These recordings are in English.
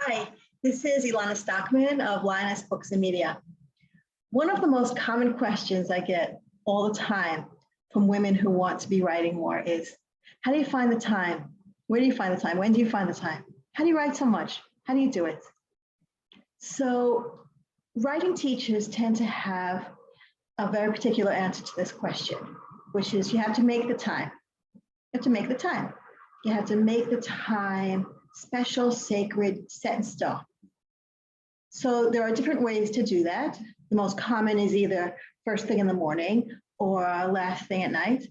Hi, this is Ilana Stockman of Lioness Books and Media. One of the most common questions I get all the time from women who want to be writing more is, how do you find the time? Where do you find the time? When do you find the time? How do you write so much? How do you do it? So writing teachers tend to have a very particular answer to this question, which is you have to make the time. You have to make the time. You have to make the time special, sacred, set in stone. So there are different ways to do that. The most common is either first thing in the morning or last thing at night.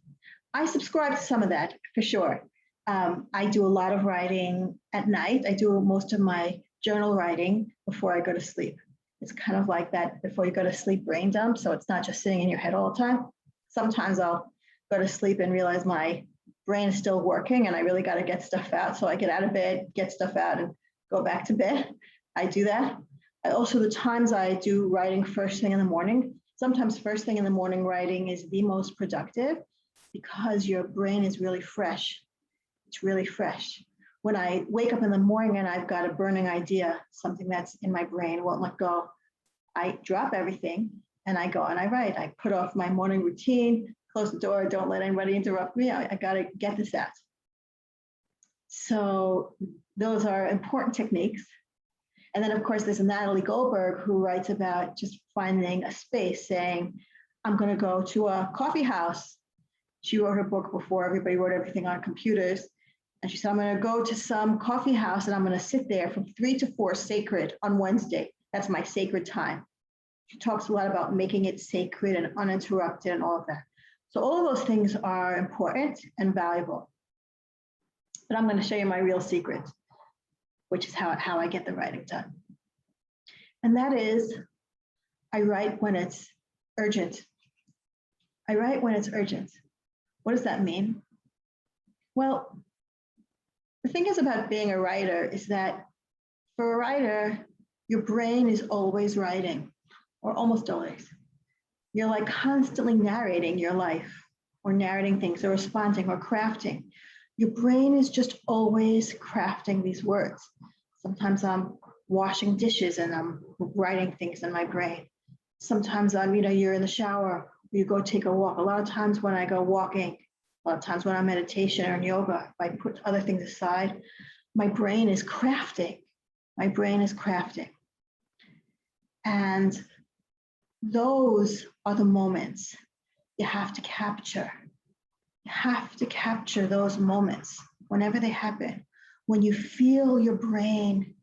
I subscribe to some of that for sure. I do a lot of writing at night. I do most of my journal writing before I go to sleep. It's kind of like that before you go to sleep brain dump. So it's not just sitting in your head all the time. Sometimes I'll go to sleep and realize my brain is still working and I really got to get stuff out. So I get out of bed, get stuff out and go back to bed. I do that. Also, the times I do writing first thing in the morning, sometimes first thing in the morning writing is the most productive because your brain is really fresh. It's really fresh. When I wake up in the morning and I've got a burning idea, something that's in my brain won't let go, I drop everything and I go and I write. I put off my morning routine, close the door, don't let anybody interrupt me. I got to get this out. So those are important techniques. And then, of course, there's Natalie Goldberg who writes about just finding a space, saying, I'm going to go to a coffee house. She wrote her book before everybody wrote everything on computers. And she said, I'm going to go to some coffee house and I'm going to sit there from 3 to 4 sacred on Wednesday. That's my sacred time. She talks a lot about making it sacred and uninterrupted and all of that. So all of those things are important and valuable. But I'm going to show you my real secret, which is how I get the writing done. And that is, I write when it's urgent. I write when it's urgent. What does that mean? Well, the thing is about being a writer is that for a writer, your brain is always writing, or almost always. You're like constantly narrating your life, or narrating things, or responding, or crafting. Your brain is just always crafting these words. Sometimes I'm washing dishes and I'm writing things in my brain. Sometimes you're in the shower, you go take a walk. A lot of times when I go walking, a lot of times when I'm meditation or in yoga, if I put other things aside, my brain is crafting. My brain is crafting. And those are the moments you have to capture. You have to capture those moments whenever they happen, when you feel your brain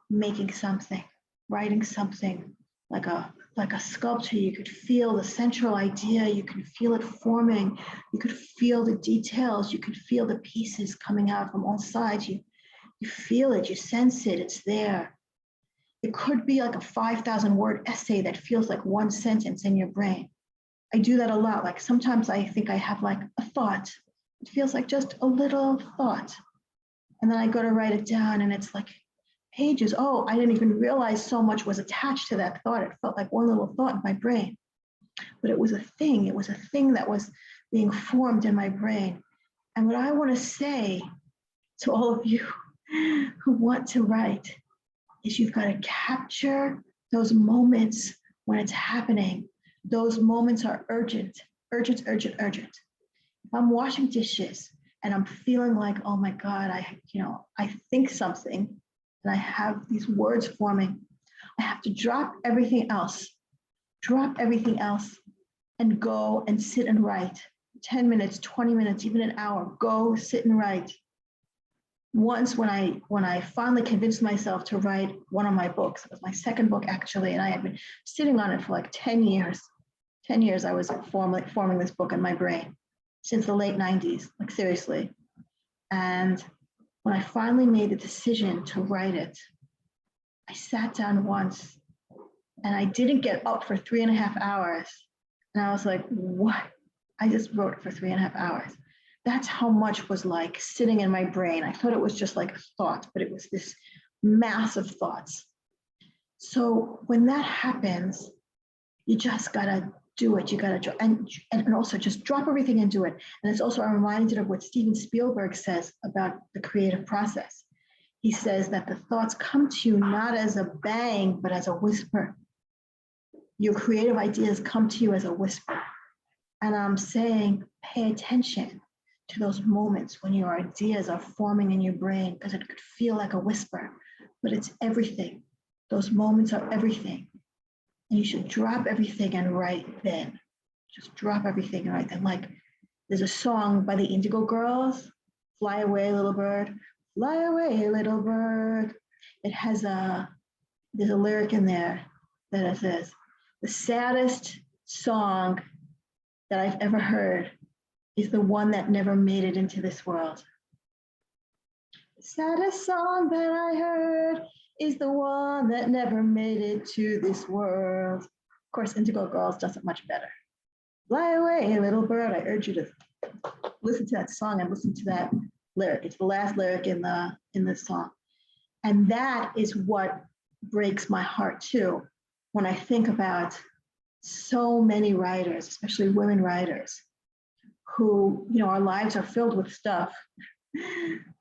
making something, writing something like a sculpture. You could feel the central idea, you can feel it forming, you could feel the details, you could feel the pieces coming out from all sides. You feel it, you sense it, it's there. It could be like a 5,000 word essay that feels like one sentence in your brain. I do that a lot. Like sometimes I think I have like a thought. It feels like just a little thought. And then I go to write it down and it's like pages. Oh, I didn't even realize so much was attached to that thought. It felt like one little thought in my brain. But it was a thing. It was a thing that was being formed in my brain. And what I want to say to all of you who want to write is you've got to capture those moments when it's happening. Those moments are urgent, urgent, urgent, urgent. If I'm washing dishes and I'm feeling like, oh my God, I think something and I have these words forming, I have to drop everything else and go and sit and write. 10 minutes, 20 minutes, even an hour, go sit and write. Once when I finally convinced myself to write one of my books, it was my second book actually, and I had been sitting on it for like 10 years. 10 years I was forming this book in my brain since the late 90s, like seriously. And when I finally made the decision to write it, I sat down once and I didn't get up for 3.5 hours. And I was like, what? I just wrote it for 3.5 hours. That's how much was like sitting in my brain. I thought it was just like a thought, but it was this mass of thoughts. So when that happens, you just gotta do it. You gotta, and also just drop everything and do it. And it's also, I'm reminded of what Steven Spielberg says about the creative process. He says that the thoughts come to you not as a bang, but as a whisper. Your creative ideas come to you as a whisper. And I'm saying, pay attention to those moments when your ideas are forming in your brain, because it could feel like a whisper, but it's everything. Those moments are everything. And you should drop everything and write then. Just drop everything and write then. Like there's a song by the Indigo Girls, Fly Away, Little Bird. Fly away, little bird. It has there's a lyric in there that it says, the saddest song that I've ever heard is the one that never made it into this world. The saddest song that I heard is the one that never made it to this world. Of course, Indigo Girls does it much better. Fly away, little bird. I urge you to listen to that song and listen to that lyric. It's the last lyric in the song. And that is what breaks my heart too, when I think about so many writers, especially women writers, who, you know, our lives are filled with stuff.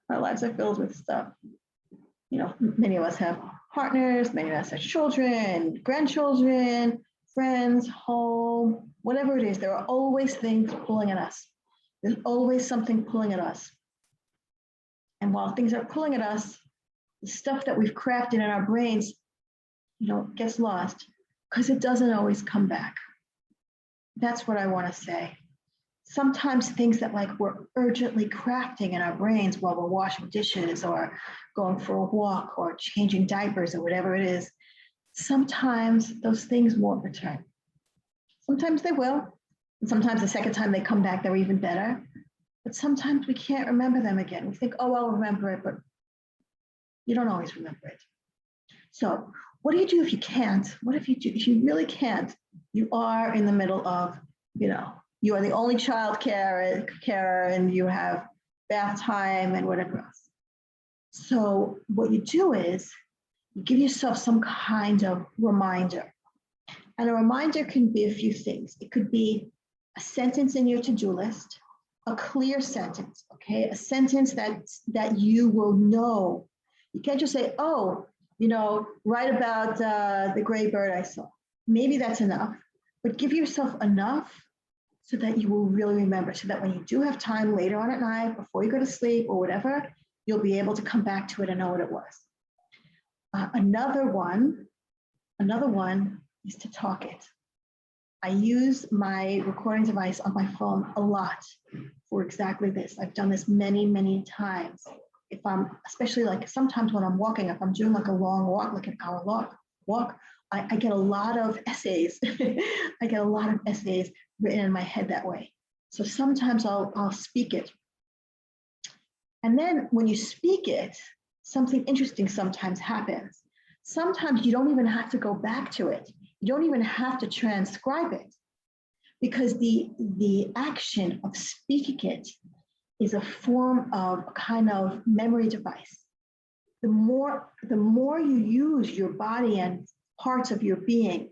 Our lives are filled with stuff. You know, many of us have partners, many of us have children, grandchildren, friends, home, whatever it is, there are always things pulling at us. There's always something pulling at us. And while things are pulling at us, the stuff that we've crafted in our brains, you know, gets lost because it doesn't always come back. That's what I want to say. Sometimes things that like we're urgently crafting in our brains while we're washing dishes or going for a walk or changing diapers or whatever it is, sometimes those things won't return. Sometimes they will. And sometimes the second time they come back, they're even better. But sometimes we can't remember them again. We think, oh, I'll remember it, but you don't always remember it. So what do you do if you can't? What if you really can't? You are in the middle of, you know, you are the only child carer and you have bath time and whatever else. So what you do is you give yourself some kind of reminder. And a reminder can be a few things. It could be a sentence in your to-do list, a clear sentence, okay? A sentence that you will know. You can't just say, oh, you know, write about the gray bird I saw. Maybe that's enough, but give yourself enough so that you will really remember, so that when you do have time later on at night, before you go to sleep or whatever, you'll be able to come back to it and know what it was. Another one is to talk it. I use my recording device on my phone a lot for exactly this. I've done this many, many times. If I'm, especially like sometimes when I'm walking, if I'm doing like a long walk, like an hour walk, I get a lot of essays. I get a lot of essays written in my head that way. So sometimes I'll speak it. And then when you speak it, something interesting sometimes happens. Sometimes you don't even have to go back to it. You don't even have to transcribe it, because the action of speaking it is a form of a kind of memory device. The more you use your body and parts of your being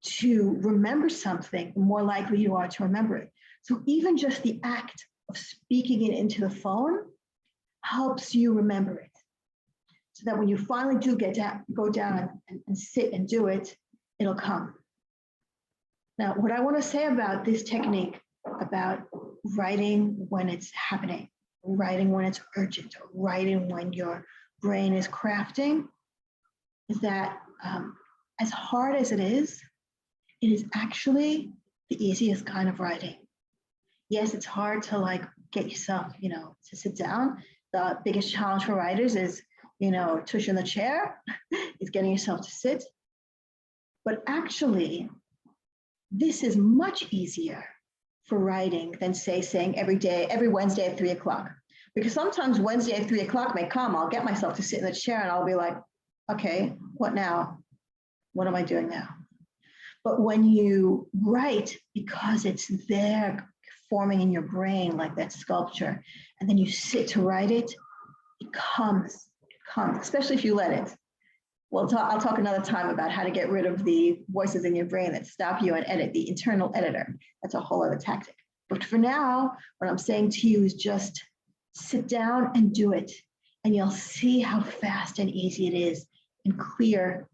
to remember something, the more likely you are to remember it. So even just the act of speaking it into the phone helps you remember it, so that when you finally do go down and sit and do it, it'll come. Now, what I want to say about this technique, about writing when it's happening, writing when it's urgent, or writing when your brain is crafting, is that as hard as it is actually the easiest kind of writing. Yes, it's hard to like get yourself, you know, to sit down. The biggest challenge for writers is, you know, tush in the chair, is getting yourself to sit. But actually, this is much easier for writing than saying every Wednesday at 3 o'clock. Because sometimes Wednesday at 3 o'clock may come, I'll get myself to sit in the chair and I'll be like, okay, what now? What am I doing now? But when you write, because it's there forming in your brain like that sculpture, and then you sit to write it, it comes, especially if you let it. Well, I'll talk another time about how to get rid of the voices in your brain that stop you and edit, the internal editor. That's a whole other tactic. But for now, what I'm saying to you is just sit down and do it. and you'll see how fast and easy it is, and clear,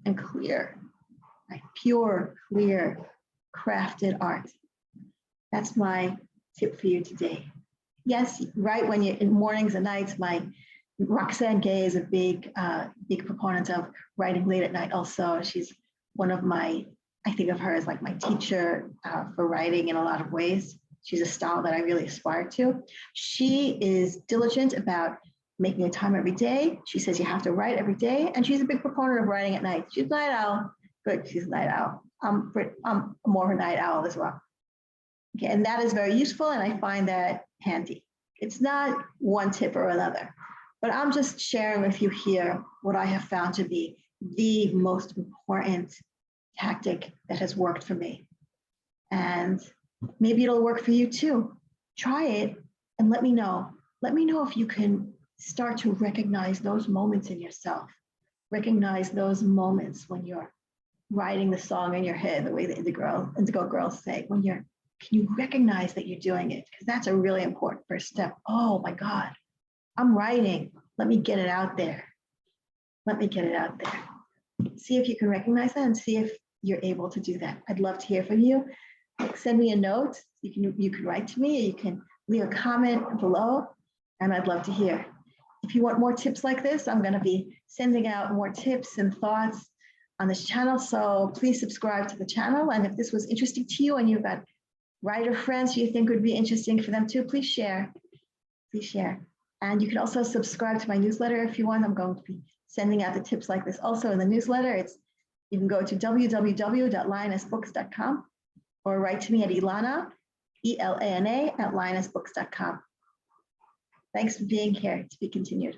like pure, clear, crafted art. That's my tip for you today. Yes, right when you're in mornings and nights, Roxanne Gay is a big proponent of writing late at night also. She's one of my, I think of her as like my teacher for writing in a lot of ways. She's a style that I really aspire to. She is diligent about making a time every day. She says you have to write every day, and she's a big proponent of writing at night. She's a night owl. Good, she's a night owl. I'm more of a night owl as well. Okay, and that is very useful, and I find that handy. It's not one tip or another, but I'm just sharing with you here what I have found to be the most important tactic that has worked for me. And maybe it'll work for you too. Try it and let me know. Let me know if you can start to recognize those moments in yourself. Recognize those moments when you're writing the song in your head, the way the Indigo girls say, can you recognize that you're doing it? Because that's a really important first step. Oh my God, I'm writing. Let me get it out there. Let me get it out there. See if you can recognize that and see if you're able to do that. I'd love to hear from you. Send me a note. You can write to me, or you can leave a comment below, and I'd love to hear. If you want more tips like this, I'm going to be sending out more tips and thoughts on this channel. So please subscribe to the channel. And if this was interesting to you and you've got writer friends who you think would be interesting for them too, please share. Please share. And you can also subscribe to my newsletter if you want. I'm going to be sending out the tips like this also in the newsletter. You can go to www.lionessbooks.com or write to me at Elana, ELANA, @lionessbooks.com. Thanks for being here. To be continued.